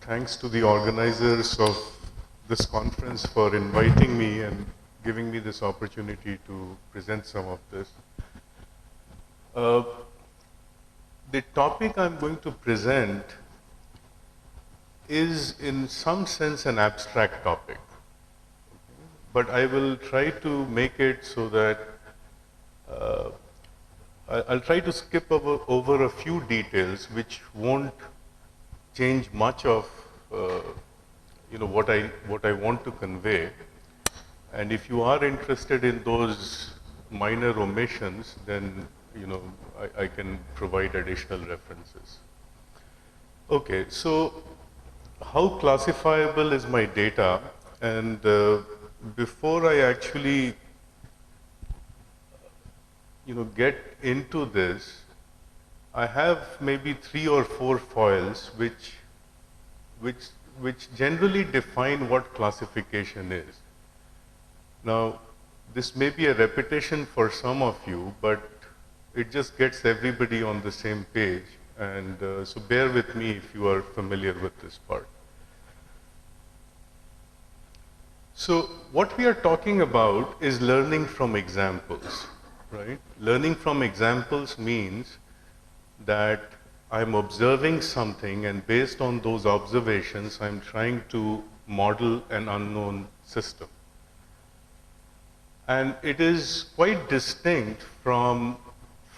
Thanks to the organizers of this conference for inviting me and giving me this opportunity to present some of this. Uh, the topic I'm going to present is in some sense an abstract topic, but I will try to make it so that uh, I'll try to skip over a few details which won't change much of what I want to convey. And if you are interested in those minor omissions, then I can provide additional references. Okay, so how classifiable is my data? And before I actually get into this, I have maybe 3 or 4 foils which generally define what classification is. Now, this may be a repetition for some of you, but it just gets everybody on the same page. And so bear with me if you are familiar with this part. So what we are talking about is learning from examples, right? Learning from examples means that I'm observing something, and based on those observations, I'm trying to model an unknown system. And it is quite distinct from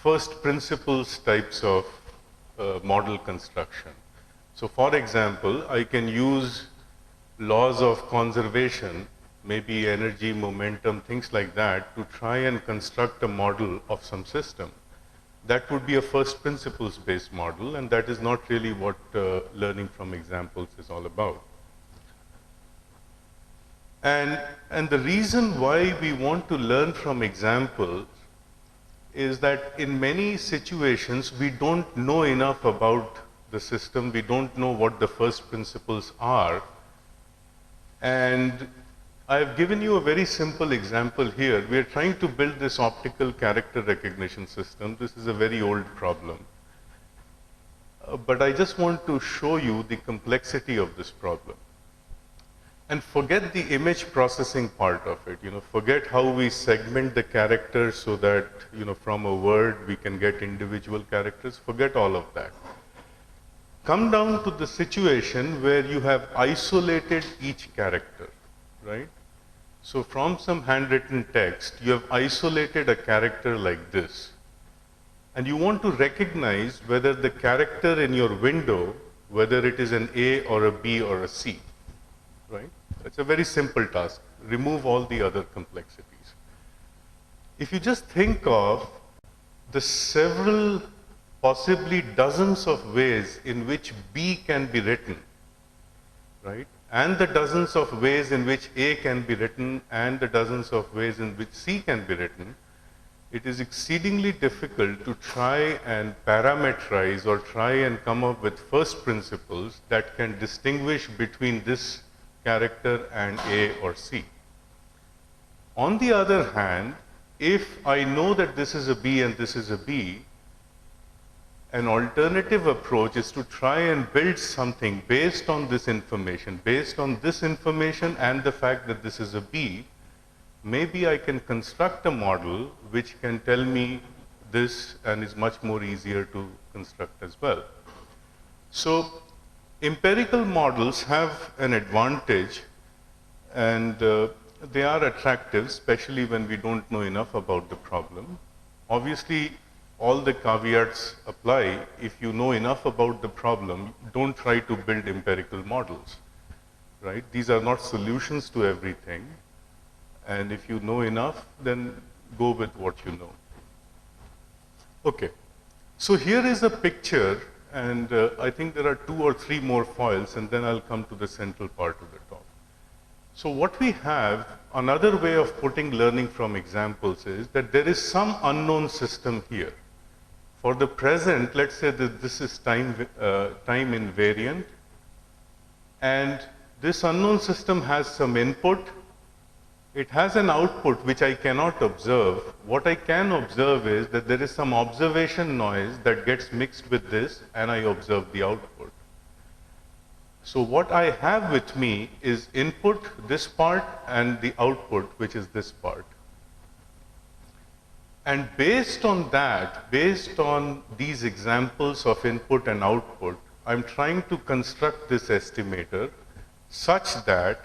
first principles types of model construction. So for example, I can use laws of conservation, maybe energy, momentum, things like that, to try and construct a model of some system. That would be a first principles based model, and that is not really what learning from examples is all about. And the reason why we want to learn from examples is that in many situations we don't know enough about the system, we don't know what the first principles are. And I've given you a very simple example here. We are trying to build this optical character recognition system. This is a very old problem. But I just want to show you the complexity of this problem. And forget the image processing part of it. Forget how we segment the characters so that, from a word we can get individual characters. Forget all of that. Come down to the situation where you have isolated each character, right? So from some handwritten text, you have isolated a character like this. And you want to recognize whether the character in your window, whether it is an A or a B or a C, right? It's a very simple task. Remove all the other complexities. If you just think of the several, possibly dozens of ways in which B can be written, right? And the dozens of ways in which A can be written, and the dozens of ways in which C can be written, it is exceedingly difficult to try and parameterize or try and come up with first principles that can distinguish between this character and A or C. On the other hand, if I know that this is a B and this is a B, an alternative approach is to try and build something based on this information and the fact that this is a B. Maybe I can construct a model which can tell me this and is much more easier to construct as well. So empirical models have an advantage, and they are attractive, especially when we don't know enough about the problem. Obviously, all the caveats apply. If you know enough about the problem, don't try to build empirical models, right? These are not solutions to everything. And if you know enough, then go with what you know. Okay, so here is a picture, and I think there are 2 or 3 more foils, and then I'll come to the central part of the talk. So what we have, another way of putting learning from examples is that there is some unknown system here. For the present, let's say that this is time invariant, and this unknown system has some input. It has an output which I cannot observe. What I can observe is that there is some observation noise that gets mixed with this, and I observe the output. So what I have with me is input, this part, and the output, which is this part. And based on that, based on these examples of input and output, I'm trying to construct this estimator such that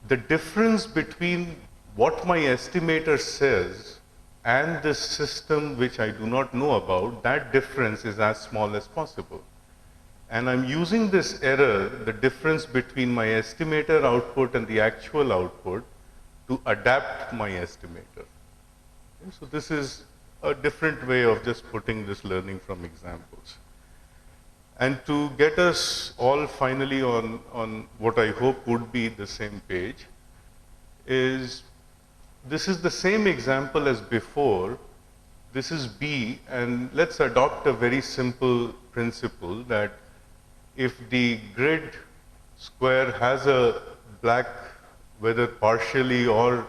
the difference between what my estimator says and this system which I do not know about, that difference is as small as possible. And I'm using this error, the difference between my estimator output and the actual output, to adapt my estimator. Okay, so this is a different way of just putting this learning from examples. And to get us all finally on what I hope would be the same page, is this is the same example as before. This is B, and let's adopt a very simple principle that if the grid square has a black, whether partially or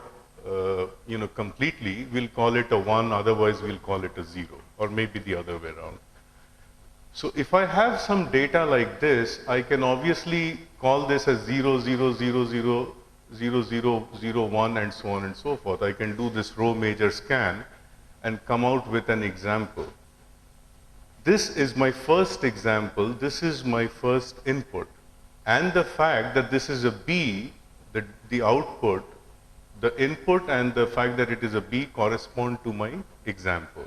completely, we'll call it a 1, otherwise we'll call it a 0, or maybe the other way around. So if I have some data like this, I can obviously call this as 0, 0, 0, 0, 0, 0, 0, 1, and so on and so forth. I can do this row major scan and come out with an example. This is my first example, this is my first input. And the fact that this is a B, the output, the input and the fact that it is a B correspond to my example.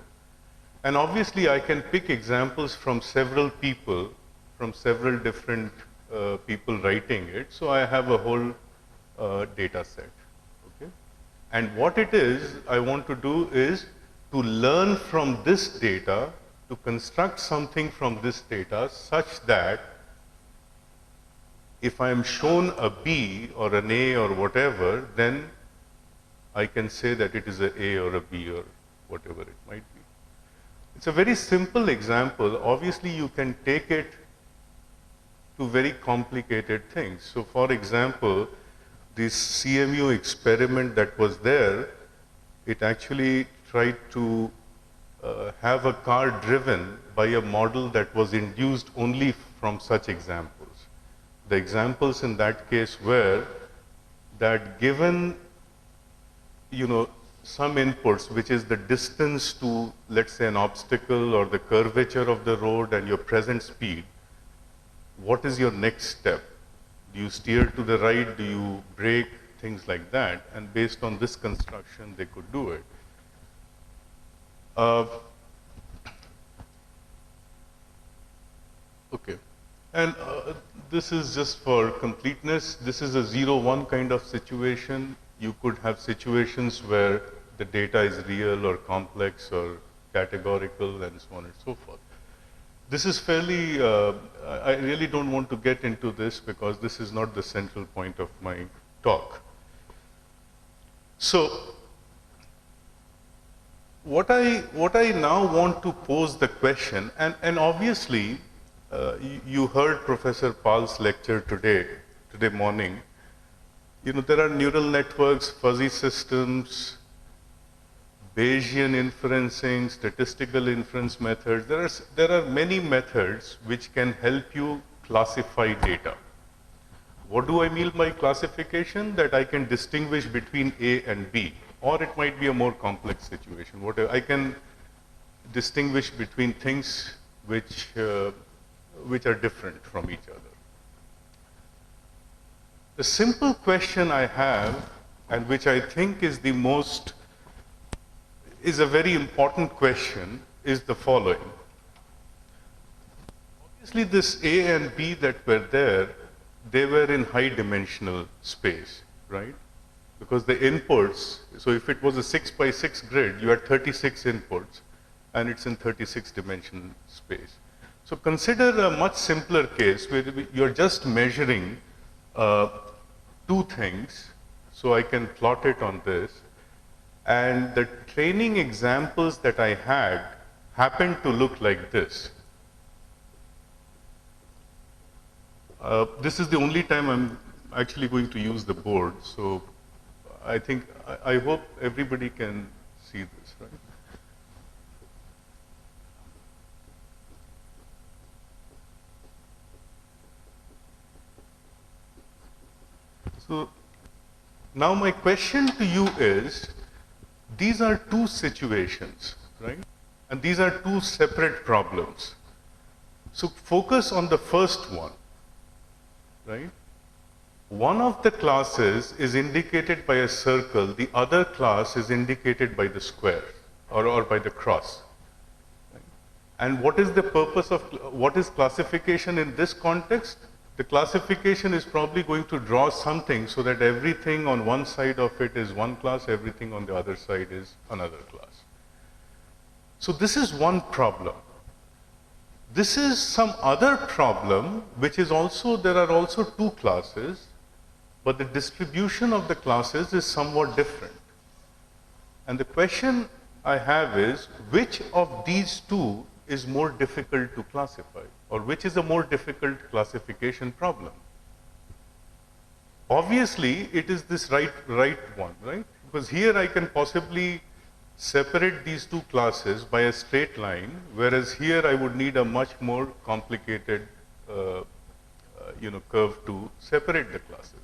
And obviously I can pick examples from several people, from several different people writing it. So I have a whole data set. Okay? And what it is I want to do is to learn from this data, to construct something from this data such that if I am shown a B or an A or whatever, then I can say that it is a A or a B or whatever it might be. It's a very simple example. Obviously, you can take it to very complicated things. So, for example, this CMU experiment that was there, it actually tried to have a car driven by a model that was induced only from such examples. The examples in that case were that given, some inputs, which is the distance to, let's say, an obstacle or the curvature of the road and your present speed, what is your next step? Do you steer to the right? Do you brake? Things like that. And based on this construction, they could do it. Okay. And this is just for completeness. This is a 0-1 kind of situation. You could have situations where the data is real or complex or categorical and so on and so forth. This is fairly, I really don't want to get into this because this is not the central point of my talk. So, what I now want to pose the question, and obviously, you heard Professor Pal's lecture today morning. There are neural networks, fuzzy systems, Bayesian inferencing, statistical inference methods. There are many methods which can help you classify data. What do I mean by classification? That I can distinguish between A and B, or it might be a more complex situation. Whatever, I can distinguish between things which are different from each other. The simple question I have, and which I think is a very important question, is the following. Obviously, this A and B that were there, they were in high dimensional space, right? Because the inputs, so if it was a 6 by 6 grid, you had 36 inputs, and it's in 36 dimensional space. So consider a much simpler case where you're just measuring two things. So I can plot it on this. And the training examples that I had happened to look like this. This is the only time I'm actually going to use the board. So I hope everybody can see this, right? So now my question to you is, these are two situations, right? And these are two separate problems. So focus on the first one, right? One of the classes is indicated by a circle, the other class is indicated by the square or by the cross. Right? And what is the purpose of, what is classification in this context? The classification is probably going to draw something so that everything on one side of it is one class, everything on the other side is another class. So this is one problem. This is some other problem which is also, there are also two classes, but the distribution of the classes is somewhat different. And the question I have is, which of these two is more difficult to classify, or which is a more difficult classification problem? Obviously, it is this right one, right? Because here I can possibly separate these two classes by a straight line, whereas here I would need a much more complicated curve to separate the classes.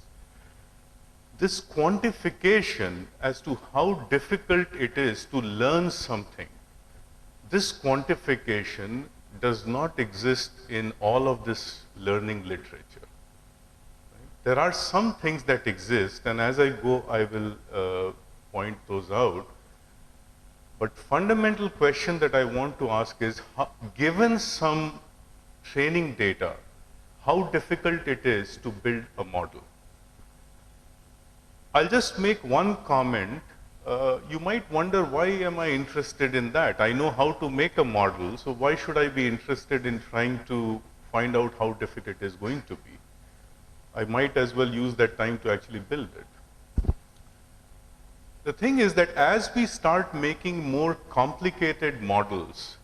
This quantification as to how difficult it is to learn something, this quantification does not exist in all of this learning literature. Right? There are some things that exist, and as I go, I will point those out. But fundamental question that I want to ask is, given some training data, how difficult it is to build a model? I'll just make one comment. You might wonder, why am I interested in that? I know how to make a model, so why should I be interested in trying to find out how difficult it is going to be? I might as well use that time to actually build it. The thing is that as we start making more complicated models,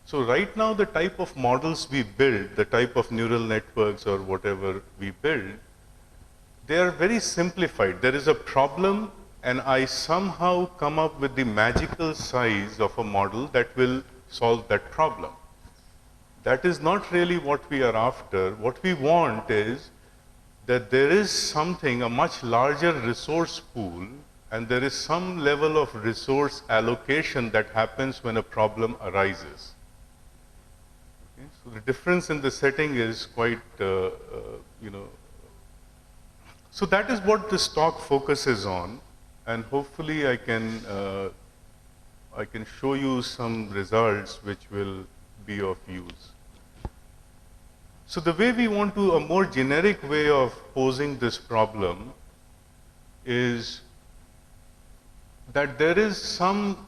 so right now the type of models we build, the type of neural networks or whatever we build, they are very simplified. There is a problem, and I somehow come up with the magical size of a model that will solve that problem. That is not really what we are after. What we want is that there is something, a much larger resource pool, and there is some level of resource allocation that happens when a problem arises. Okay? So the difference in the setting is quite, So that is what this talk focuses on, and hopefully I can show you some results which will be of use. So the way we want to, a more generic way of posing this problem is that there is some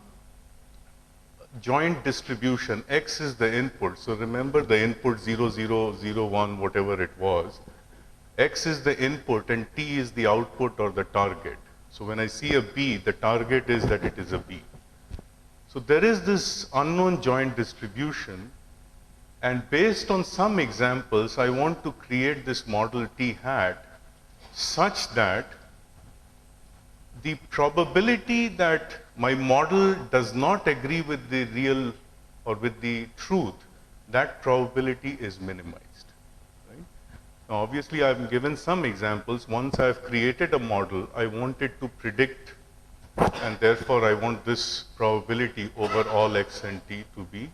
joint distribution. X is the input. So remember the input 0, 0, 0, 1, whatever it was. X is the input and T is the output or the target. So when I see a B, the target is that it is a B. So there is this unknown joint distribution, and based on some examples, I want to create this model T hat such that the probability that my model does not agree with the real or with the truth, that probability is minimized. Now, obviously, I've given some examples. Once I've created a model, I want it to predict, and therefore I want this probability over all x and t to be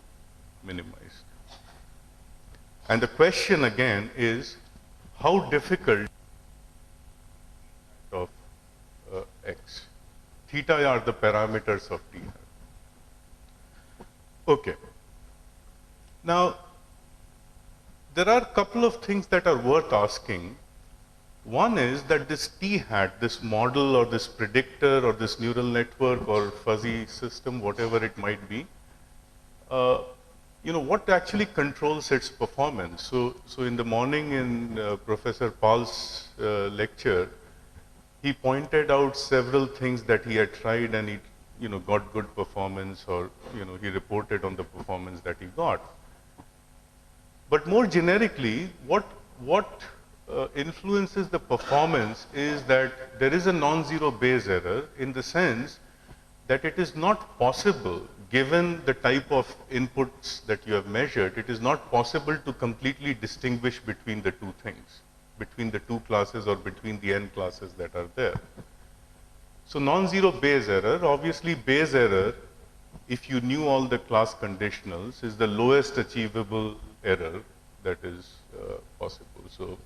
minimized. And the question again is, how difficult of x? Theta are the parameters of t. Okay. Now, there are a couple of things that are worth asking. One is that this T hat, this model or this predictor or this neural network or fuzzy system, whatever it might be, what actually controls its performance? So in the morning in Professor Paul's lecture, he pointed out several things that he had tried and he got good performance, or he reported on the performance that he got. But more generically, what influences the performance is that there is a non-zero Bayes error, in the sense that it is not possible, given the type of inputs that you have measured, it is not possible to completely distinguish between the two things. between the two classes or between the n classes that are there. So non-zero Bayes error, obviously Bayes error, if you knew all the class conditionals, is the lowest achievable error that is possible. So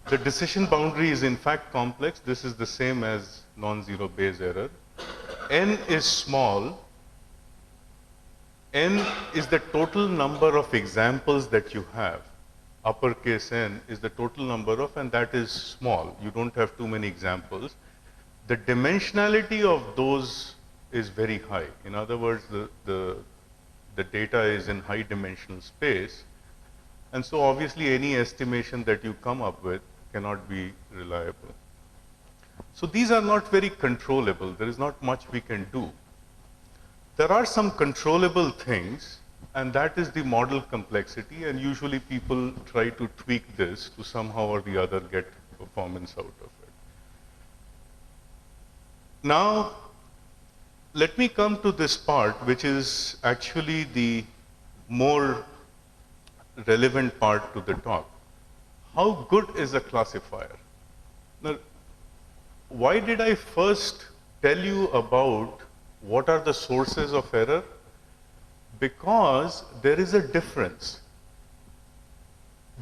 the decision boundary is in fact complex. This is the same as non-zero Bayes error. N is small. N is the total number of examples that you have. Uppercase N is the total number of, and that is small. You don't have too many examples. The dimensionality of those is very high. In other words, the data is in high dimensional space. And so obviously any estimation that you come up with cannot be reliable. So these are not very controllable. There is not much we can do. There are some controllable things, and that is the model complexity, and usually people try to tweak this to somehow or the other get performance out of it. Now, let me come to this part, which is actually the more relevant part to the talk. How good is a classifier? Now, why did I first tell you about what are the sources of error? Because there is a difference.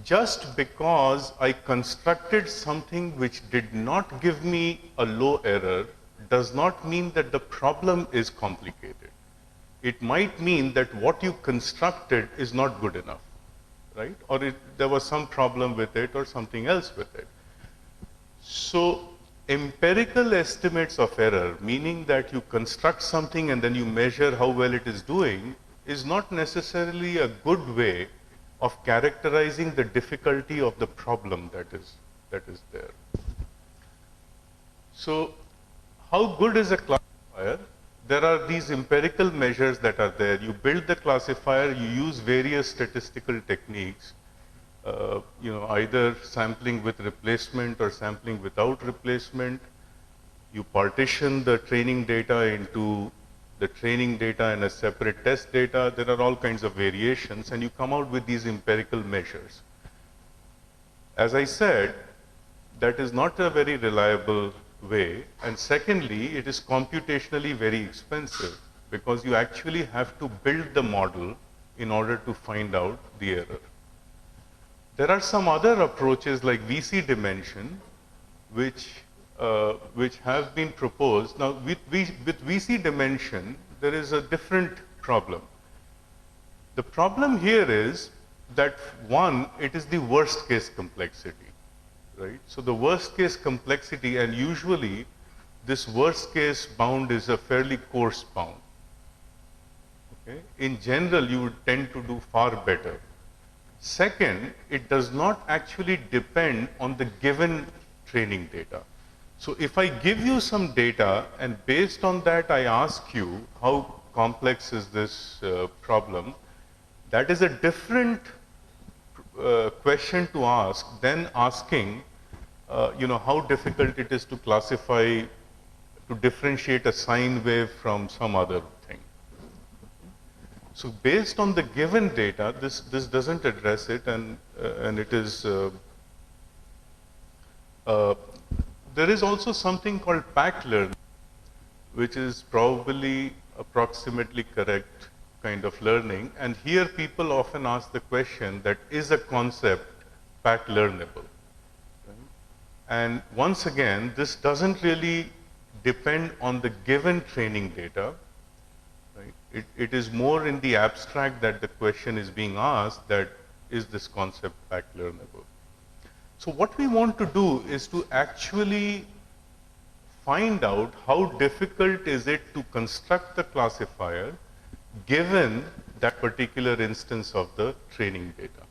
Just because I constructed something which did not give me a low error does not mean that the problem is complicated. It might mean that what you constructed is not good enough, right? Or there was some problem with it or something else with it. So empirical estimates of error, meaning that you construct something and then you measure how well it is doing, is not necessarily a good way of characterizing the difficulty of the problem that is there. So how good is a classifier? There are these empirical measures that are there. You build the classifier, you use various statistical techniques, either sampling with replacement or sampling without replacement. You partition the training data into the training data and a separate test data. There are all kinds of variations, and you come out with these empirical measures. As I said, that is not a very reliable way, and secondly, it is computationally very expensive because you actually have to build the model in order to find out the error. There are some other approaches like VC dimension, which have been proposed. Now, with VC dimension, there is a different problem. The problem here is that, one, it is the worst case complexity, right? So the worst case complexity, and usually this worst case bound is a fairly coarse bound. Okay? In general, you would tend to do far better. Second, it does not actually depend on the given training data. So if I give you some data and based on that I ask you how complex is this problem, that is a different question to ask than asking how difficult it is to classify, to differentiate a sine wave from some other thing. So based on the given data, this doesn't address it, and it is there is also something called pack learning, which is probably approximately correct kind of learning. And here people often ask the question that is a concept pack learnable? Right? And once again, this doesn't really depend on the given training data. Right? It is more in the abstract that the question is being asked, that is this concept pack learnable? So what we want to do is to actually find out how difficult is it to construct the classifier given that particular instance of the training data.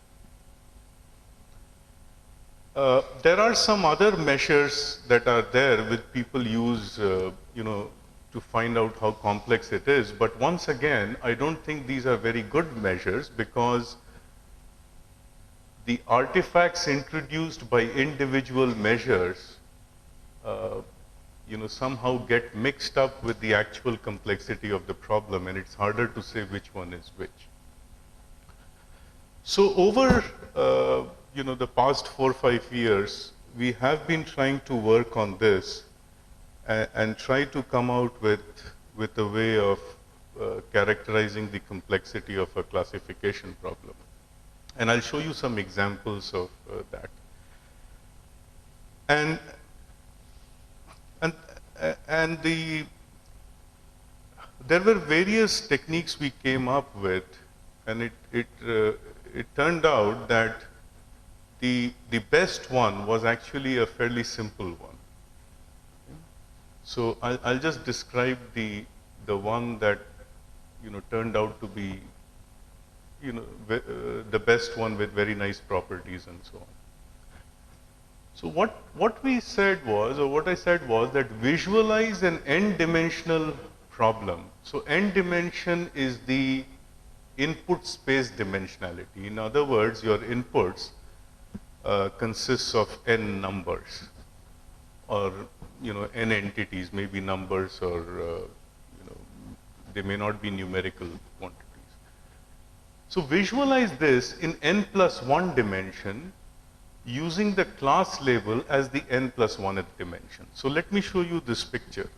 There are some other measures that are there which people use, to find out how complex it is. But once again, I don't think these are very good measures because the artifacts introduced by individual measures, somehow get mixed up with the actual complexity of the problem, and it's harder to say which one is which. So over the past 4 or 5 years, we have been trying to work on this and try to come out with a way of characterizing the complexity of a classification problem. And I'll show you some examples of that. And and and there were various techniques we came up with, and it turned out that the best one was actually a fairly simple one. So I'll just describe the one that turned out to be the best one with very nice properties and so on. So what we said was, or what I said was, that visualize an n-dimensional problem. So n dimension is the input space dimensionality. In other words, your inputs consists of n numbers, or n entities, maybe numbers, or they may not be numerical quantities. So visualize this in n plus 1 dimension using the class label as the n plus 1th dimension. So let me show you this picture.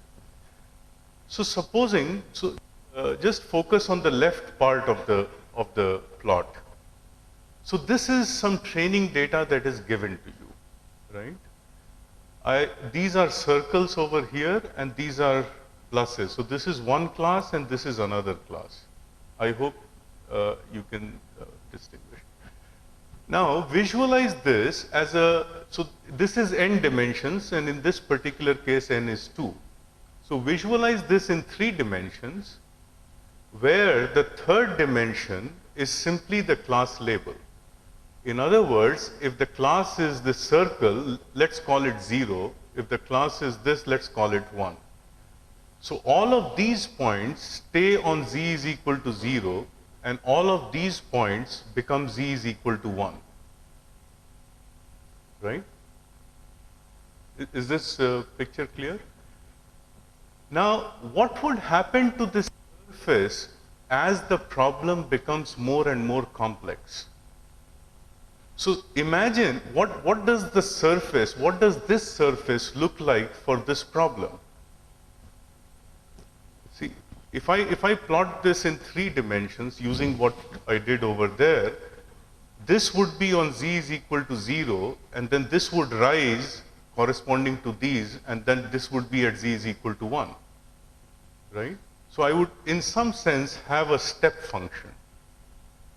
So supposing, just focus on the left part of the plot. So this is some training data that is given to you, right? These are circles over here, and these are pluses. So this is one class, and this is another class. I hope you can distinguish. Now visualize this as so this is n dimensions, and in this particular case n is 2. So visualize this in 3 dimensions, where the third dimension is simply the class label. In other words, if the class is the circle, let's call it 0. If the class is this, let's call it 1. So all of these points stay on z is equal to 0, and all of these points become z is equal to 1. Right? Is this picture clear? Now, what would happen to this surface as the problem becomes more and more complex? So imagine what does the surface, what does this surface look like for this problem? See, if I plot this in 3 dimensions using what I did over there, this would be on z is equal to 0, and then this would rise corresponding to these, and then this would be at z is equal to 1, right? So I would, in some sense, have a step function.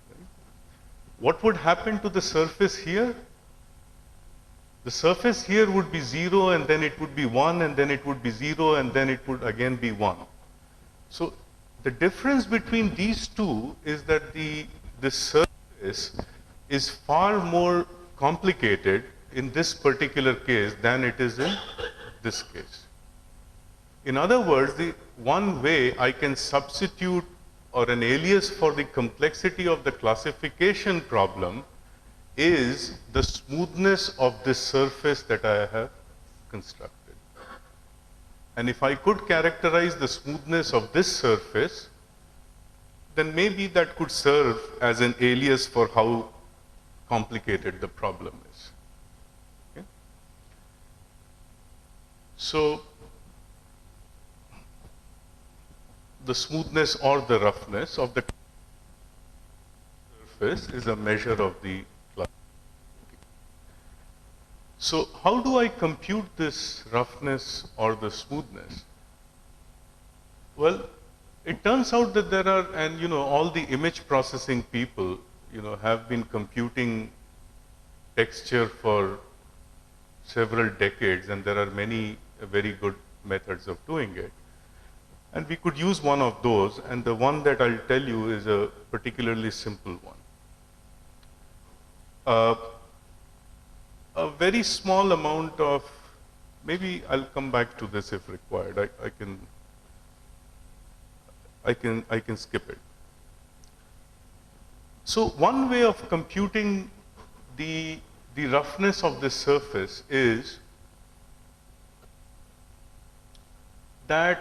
Right? What would happen to the surface here? The surface here would be 0, and then it would be 1, and then it would be 0, and then it would again be 1. So the difference between these two is that the surface is far more complicated in this particular case than it is in this case. In other words, the one way I can substitute or an alias for the complexity of the classification problem is the smoothness of this surface that I have constructed. And if I could characterize the smoothness of this surface, then maybe that could serve as an alias for how complicated the problem is. Okay? So the smoothness or the roughness of the surface is a measure of the class. So how do I compute this roughness or the smoothness? Well, it turns out that there are, and all the image processing people, have been computing texture for several decades, and there are many very good methods of doing it. And we could use one of those, and the one that I'll tell you is a particularly simple one. A very small amount of, maybe I'll come back to this if required. I can skip it. So one way of computing the roughness of this surface is that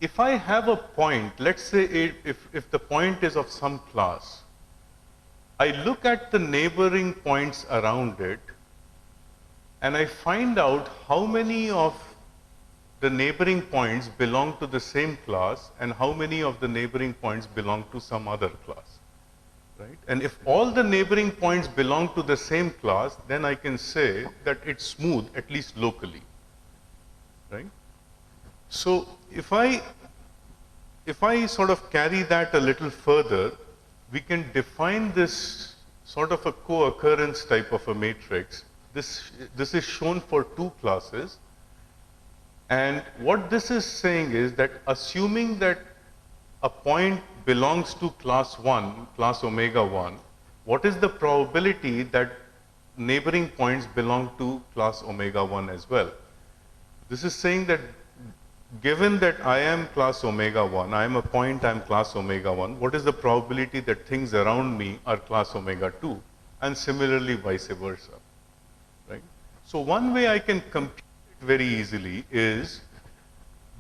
if I have a point, let's say if the point is of some class, I look at the neighboring points around it and I find out how many of the neighboring points belong to the same class and how many of the neighboring points belong to some other class. Right? And if all the neighboring points belong to the same class, then I can say that it's smooth, at least locally. Right? So if I sort of carry that a little further, we can define this sort of a co-occurrence type of a matrix. This is shown for two classes. And what this is saying is that assuming that a point belongs to class 1, class omega 1, what is the probability that neighboring points belong to class omega 1 as well? This is saying that given that I am class omega 1, I am a point, I am class omega 1, what is the probability that things around me are class omega 2? And similarly vice versa. Right? So one way I can compute it very easily is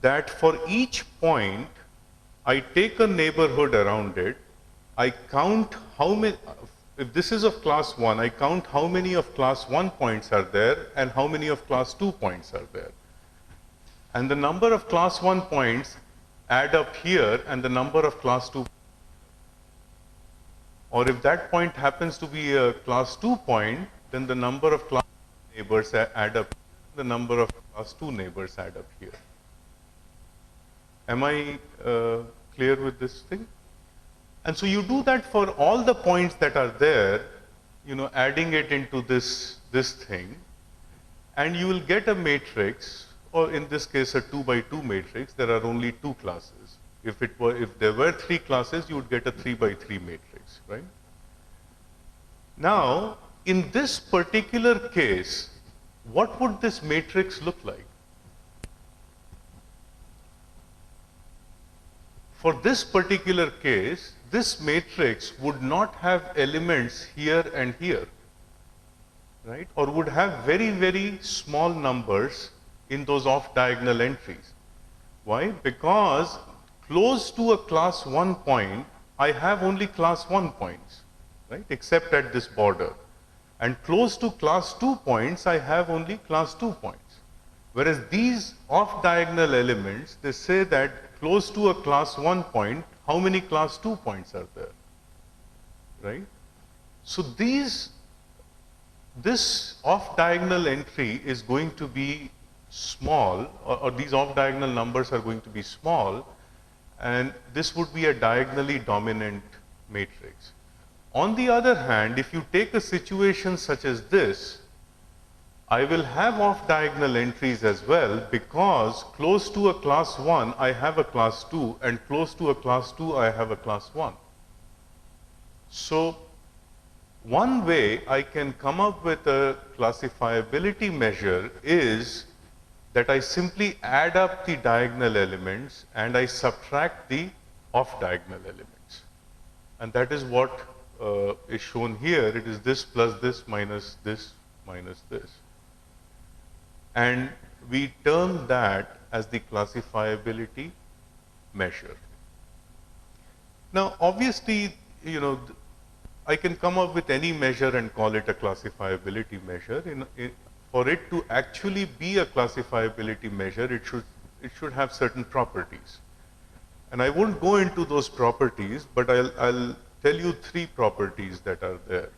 that for each point, I take a neighborhood around it, I count how many, if this is of class 1, I count how many of class 1 points are there and how many of class 2 points are there. And the number of class 1 points add up here and the number of class 2. Or if that point happens to be a class 2 point, then the number of class neighbors add up, the number of class 2 neighbors add up here. Am I clear with this thing? And so you do that for all the points that are there, you know, adding it into this thing, and you will get a matrix, or in this case a 2 by 2 matrix. There are only 2 classes. If there were 3 classes, you would get a 3 by 3 matrix, right? Now, in this particular case, what would this matrix look like? For this particular case, this matrix would not have elements here and here, right? Or would have very, very small numbers in those off-diagonal entries. Why? Because close to a class 1 point, I have only class 1 points, right? Except at this border. And close to class 2 points, I have only class 2 points. Whereas these off-diagonal elements, they say that close to a class 1 point, how many class 2 points are there, right? So this off-diagonal entry is going to be small, or these off-diagonal numbers are going to be small, and this would be a diagonally dominant matrix. On the other hand, if you take a situation such as this, I will have off-diagonal entries as well, because close to a class 1, I have a class 2, and close to a class 2, I have a class 1. So, one way I can come up with a classifiability measure is that I simply add up the diagonal elements and I subtract the off-diagonal elements. And that is what is shown here. It is this plus this minus this minus this. And we term that as the classifiability measure. Now, obviously, you know, I can come up with any measure and call it a classifiability measure. For it to actually be a classifiability measure, it should have certain properties. And I won't go into those properties, but I'll tell you 3 properties that are there.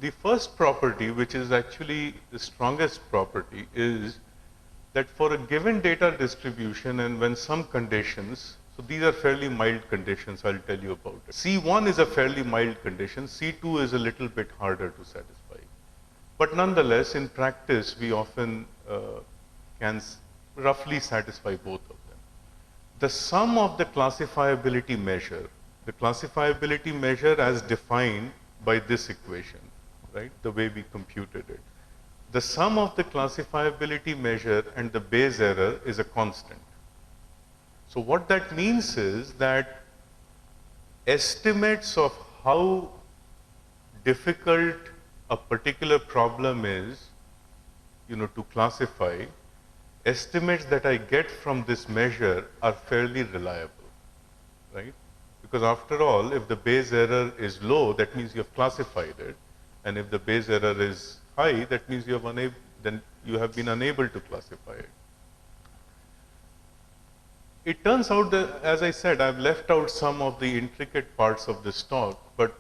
The first property, which is actually the strongest property, is that for a given data distribution and when some conditions, so these are fairly mild conditions, I'll tell you about it. C1 is a fairly mild condition, C2 is a little bit harder to satisfy. But nonetheless, in practice, we often can roughly satisfy both of them. The sum of the classifiability measure as defined by this equation, right, the way we computed it. The sum of the classifiability measure and the Bayes error is a constant. So what that means is that estimates of how difficult a particular problem is, you know, to classify, estimates that I get from this measure are fairly reliable, right? Because after all, if the Bayes error is low, that means you have classified it. And if the Bayes error is high, that means then you have been unable to classify it. It turns out that, as I said, I've left out some of the intricate parts of this talk, but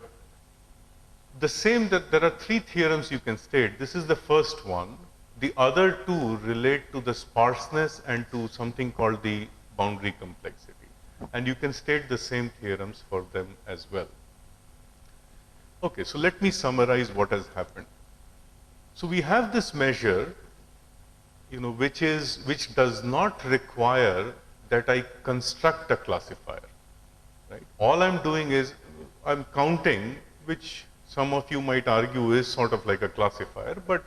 that there are three theorems you can state. This is the first one. The other two relate to the sparseness and to something called the boundary complexity. And you can state the same theorems for them as well. Okay, so let me summarize what has happened. So we have this measure, which does not require that I construct a classifier, right? All I'm doing is I'm counting, which some of you might argue is sort of like a classifier, but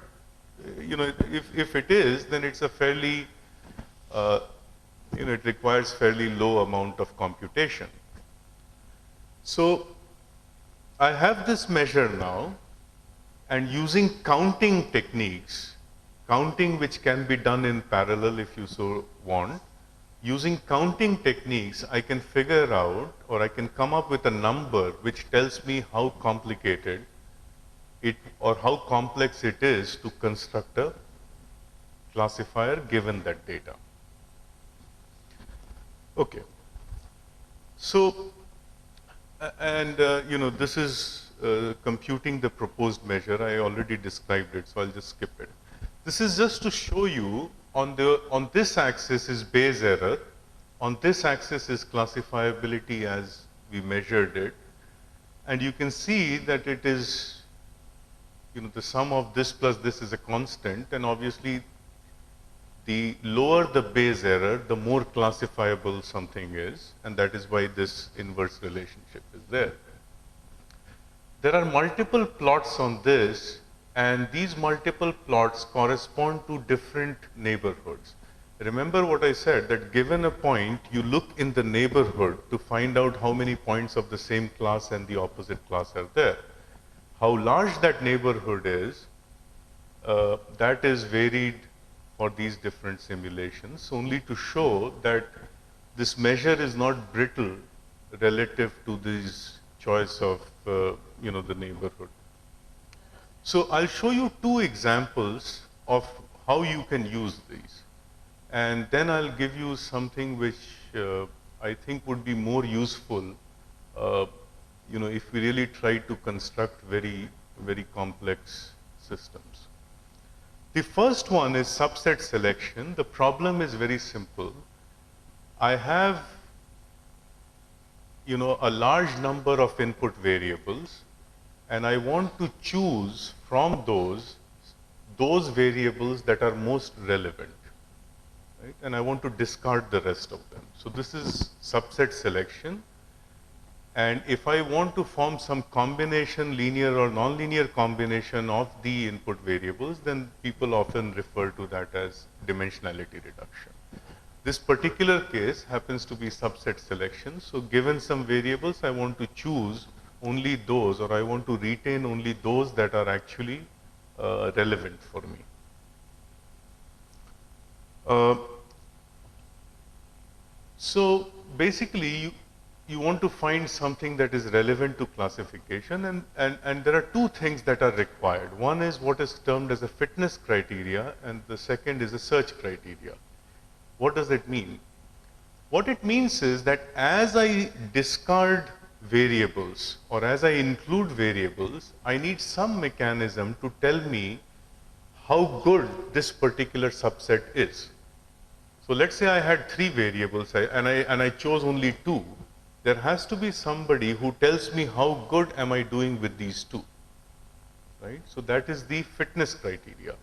if it is, then it's a fairly, it requires fairly low amount of computation. So I have this measure now, and using counting techniques, counting which can be done in parallel if you so want, using counting techniques, I can figure out, or I can come up with a number which tells me how complicated it, or how complex it is to construct a classifier given that data. Okay. So, this is computing the proposed measure. I already described it, so I'll just skip it. This is just to show you on this axis is Bayes error, on this axis is classifiability as we measured it, and you can see that it is, the sum of this plus this is a constant, and obviously the lower the Bayes error, the more classifiable something is, and that is why this inverse relationship is there. There are multiple plots on this, and these multiple plots correspond to different neighborhoods. Remember what I said, that given a point, you look in the neighborhood to find out how many points of the same class and the opposite class are there. How large that neighborhood is, that is varied for these different simulations, only to show that this measure is not brittle relative to this choice of, the neighborhood. So I'll show you two examples of how you can use these. And then I'll give you something which I think would be more useful, if we really try to construct very, very complex systems. The first one is subset selection. The problem is very simple. I have, a large number of input variables, and I want to choose from those variables that are most relevant, right? And I want to discard the rest of them. So this is subset selection. And if I want to form some combination, linear or nonlinear combination of the input variables, then people often refer to that as dimensionality reduction. This particular case happens to be subset selection. So given some variables, I want to choose only those, or I want to retain only those that are actually relevant for me. So basically, you want to find something that is relevant to classification, and there are two things that are required. One is what is termed as a fitness criteria, and the second is a search criteria. What does it mean? What it means is that as I discard variables, or as I include variables, I need some mechanism to tell me how good this particular subset is. So let's say I had three variables and I chose only two. There has to be somebody who tells me how good am I doing with these two, right? So that is the fitness criteria.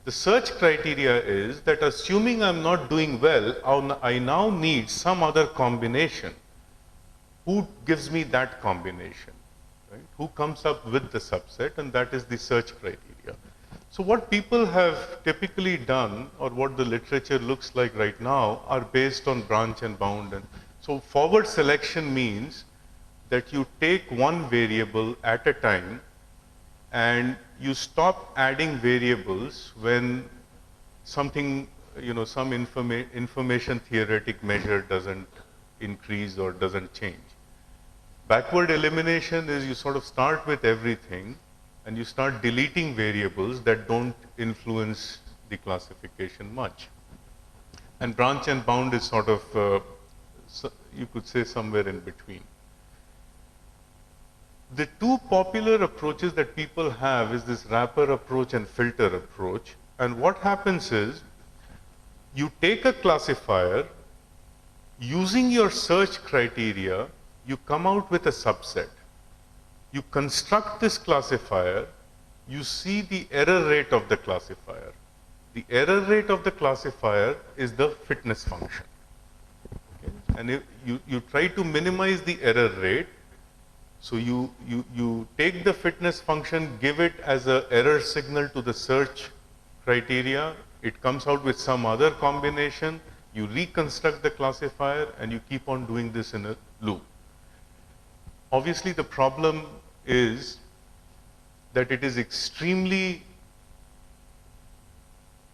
The search criteria is that assuming I'm not doing well, I now need some other combination. Who gives me that combination, right? Who comes up with the subset, and that is the search criteria. So what people have typically done, or what the literature looks like right now, are based on branch and bound. And so forward selection means that you take one variable at a time, and you stop adding variables when something, some information theoretic measure doesn't increase or doesn't change. Backward elimination is you sort of start with everything and you start deleting variables that don't influence the classification much. And branch and bound is sort of, you could say, somewhere in between. The two popular approaches that people have is this wrapper approach and filter approach. And what happens is, you take a classifier, using your search criteria, you come out with a subset. You construct this classifier, you see the error rate of the classifier. The error rate of the classifier is the fitness function. Okay? And if you try to minimize the error rate, so you take the fitness function, give it as an error signal to the search criteria, it comes out with some other combination, you reconstruct the classifier, and you keep on doing this in a loop. Obviously, the problem is that it is extremely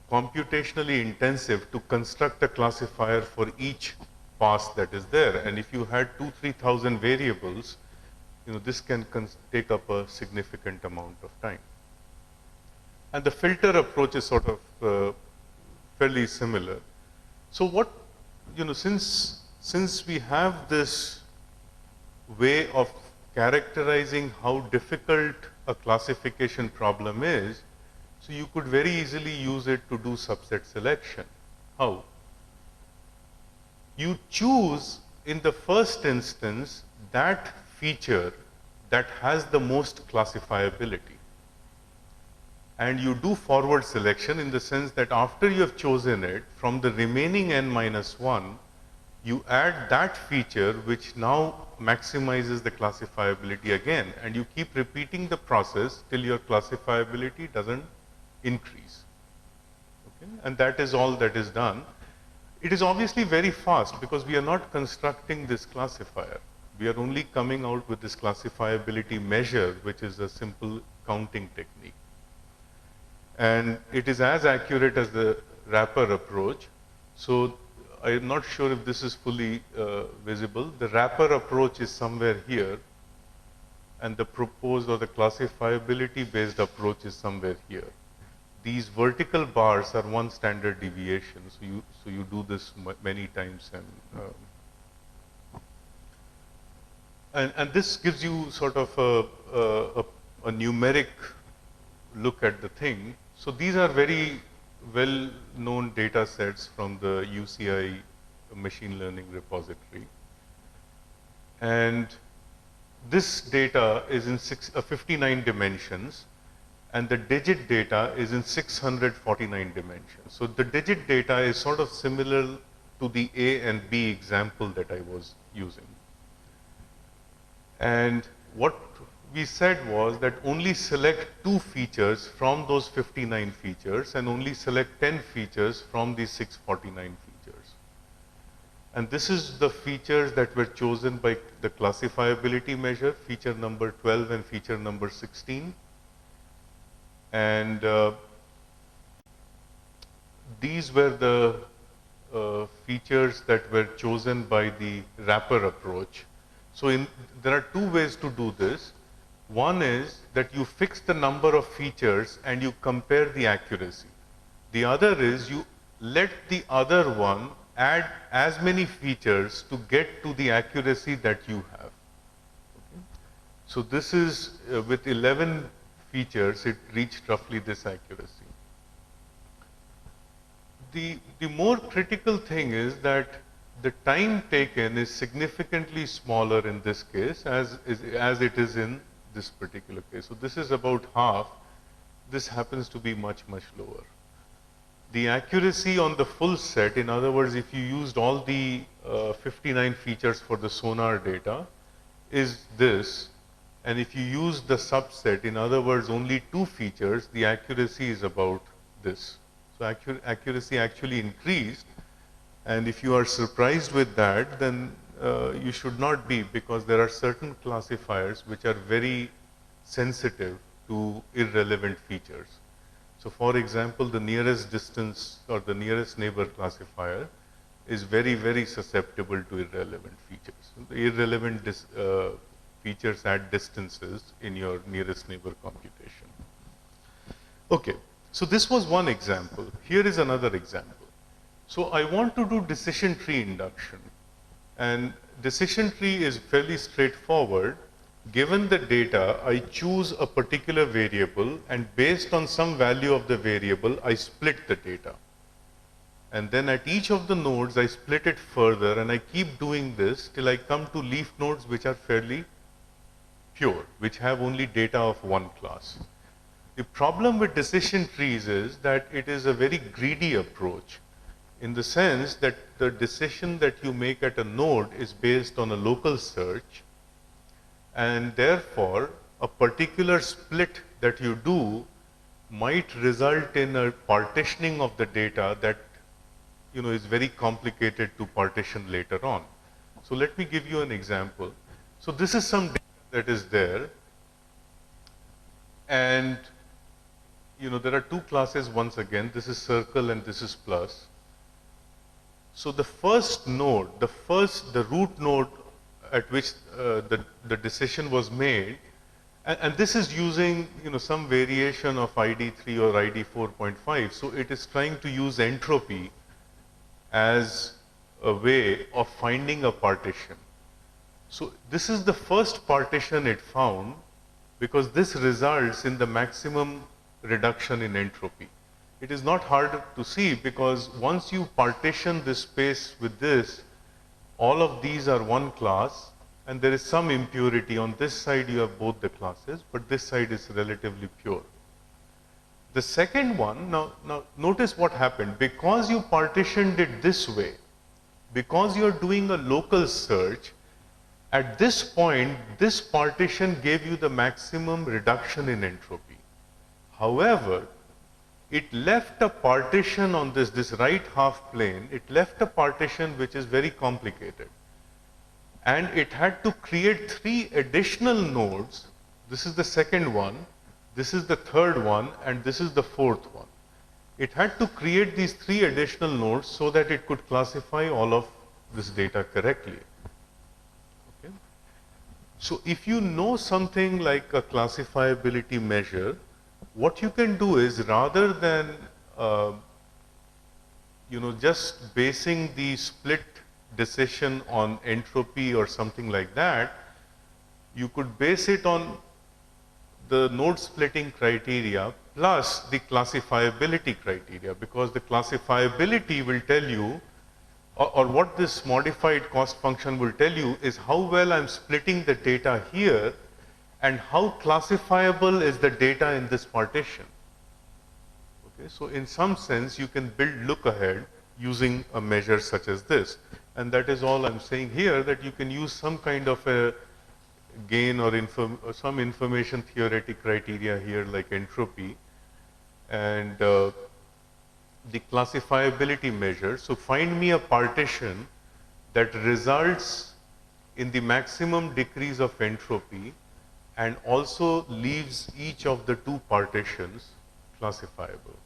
computationally intensive to construct a classifier for each pass that is there. And if you had 2,000–3,000 variables, this can take up a significant amount of time. And the filter approach is sort of fairly similar. So what, since we have this way of characterizing how difficult a classification problem is, so you could very easily use it to do subset selection. How? You choose in the first instance that feature that has the most classifiability. And you do forward selection in the sense that after you have chosen it, from the remaining n-1, you add that feature which now maximizes the classifiability again, and you keep repeating the process till your classifiability doesn't increase. Okay? And that is all that is done. It is obviously very fast because we are not constructing this classifier. We are only coming out with this classifiability measure, which is a simple counting technique. And it is as accurate as the wrapper approach. So I am not sure if this is fully visible. The wrapper approach is somewhere here, and the proposed or the classifiability based approach is somewhere here. These vertical bars are one standard deviation. So you do this many times, and this gives you sort of a numeric look at the thing. So these are very well-known data sets from the UCI machine learning repository. And this data is in 59 dimensions, and the digit data is in 649 dimensions. So the digit data is sort of similar to the A and B example that I was using. And what we said was that only select 2 features from those 59 features and only select 10 features from these 649 features. And this is the features that were chosen by the classifiability measure, feature number 12 and feature number 16. And these were the features that were chosen by the wrapper approach. So there are 2 ways to do this. One is that you fix the number of features and you compare the accuracy. The other is you let the other one add as many features to get to the accuracy that you have. Okay? So this is with 11 features, it reached roughly this accuracy. The more critical thing is that the time taken is significantly smaller in this case as it is in this particular case. So this is about half. This happens to be much, much lower. The accuracy on the full set, in other words, if you used all the 59 features for the sonar data, is this. And if you use the subset, in other words, only 2 features, the accuracy is about this. So accuracy actually increased. And if you are surprised with that, then you should not be, because there are certain classifiers which are very sensitive to irrelevant features. So for example, the nearest distance or the nearest neighbor classifier is very, very susceptible to irrelevant features. The irrelevant features at distances in your nearest neighbor computation. Okay, so this was one example. Here is another example. So I want to do decision tree induction. And decision tree is fairly straightforward. Given the data, I choose a particular variable, and based on some value of the variable, I split the data. And then at each of the nodes, I split it further, and I keep doing this till I come to leaf nodes which are fairly pure, which have only data of one class. The problem with decision trees is that it is a very greedy approach, in the sense that the decision that you make at a node is based on a local search, and therefore a particular split that you do might result in a partitioning of the data that is very complicated to partition later on. So let me give you an example. So this is some data that is there, and there are two classes once again. This is circle and this is plus. So the first node, the root node at which the decision was made, and this is using some variation of ID3 or ID 4.5. So it is trying to use entropy as a way of finding a partition. So this is the first partition it found, because this results in the maximum reduction in entropy. It is not hard to see, because once you partition this space with this, all of these are one class, and there is some impurity. On this side you have both the classes, but this side is relatively pure. The second one, now notice what happened. Because you partitioned it this way, because you are doing a local search, at this point, this partition gave you the maximum reduction in entropy. However, it left a partition on this right half plane. It left a partition which is very complicated. And it had to create 3 additional nodes. This is the second one, this is the third one, and this is the fourth one. It had to create these 3 additional nodes so that it could classify all of this data correctly. Okay? So if you know something like a classifiability measure, what you can do is, rather than just basing the split decision on entropy or something like that, you could base it on the node splitting criteria plus the classifiability criteria, because the classifiability will tell you, or what this modified cost function will tell you, is how well I'm splitting the data here and how classifiable is the data in this partition. Okay, so in some sense you can build look ahead using a measure such as this, and that is all I'm saying here, that you can use some kind of a gain or some information theoretic criteria here, like entropy, and the classifiability measure. So find me a partition that results in the maximum decrease of entropy and also leaves each of the 2 partitions classifiable.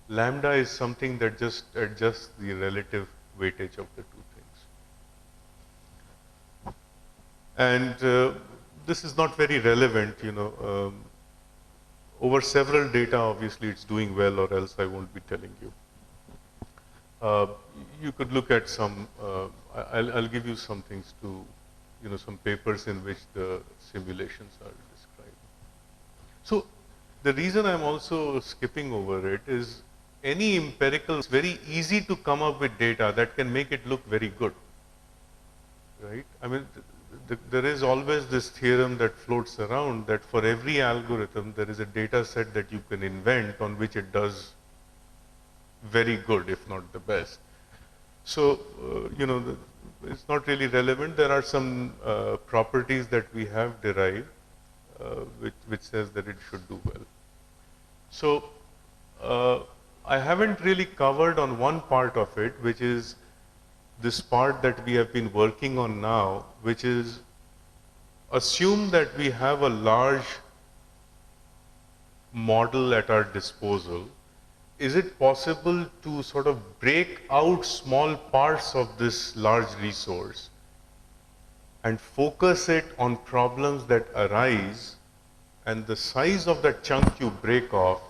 Lambda is something that just adjusts the relative weightage of the 2 things. And this is not very relevant, over several data, obviously it's doing well, or else I won't be telling you. You could look at some, I'll give you some things to, some papers in which the simulations are described. So the reason I'm also skipping over it is, any empirical, it's very easy to come up with data that can make it look very good, right? I mean, there is always this theorem that floats around, that for every algorithm there is a data set that you can invent on which it does very good, if not the best. So, it's not really relevant. There are some properties that we have derived which says that it should do well. So, I haven't really covered on one part of it, which is this part that we have been working on now, which is, assume that we have a large model at our disposal. Is it possible to sort of break out small parts of this large resource and focus it on problems that arise, and the size of that chunk you break off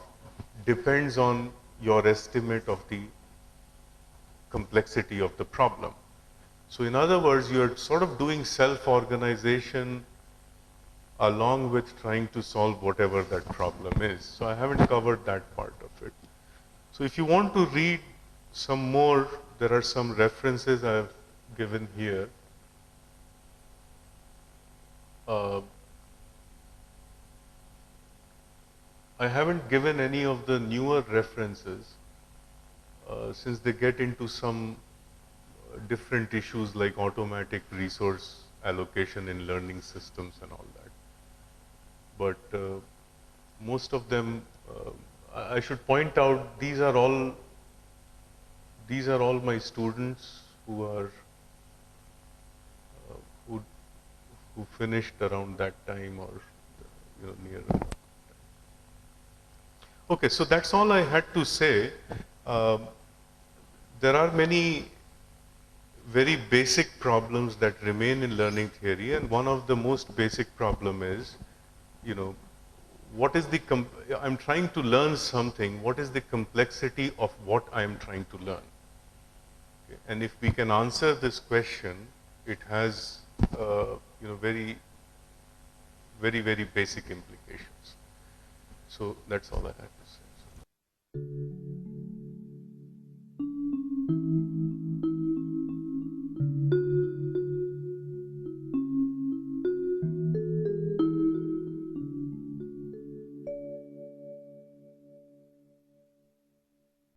depends on your estimate of the complexity of the problem. So in other words, you're sort of doing self-organization along with trying to solve whatever that problem is. So I haven't covered that part of it. So if you want to read some more, there are some references I've given here. I haven't given any of the newer references since they get into some different issues like automatic resource allocation in learning systems and all that. But most of them, I should point out, these are all my students who are who finished around that time or near. Okay, so that's all I had to say. There are many very basic problems that remain in learning theory, and one of the most basic problem is, what is the I'm trying to learn something. What is the complexity of what I am trying to learn? Okay. And if we can answer this question, it has very, very, very basic implications. So that's all I had.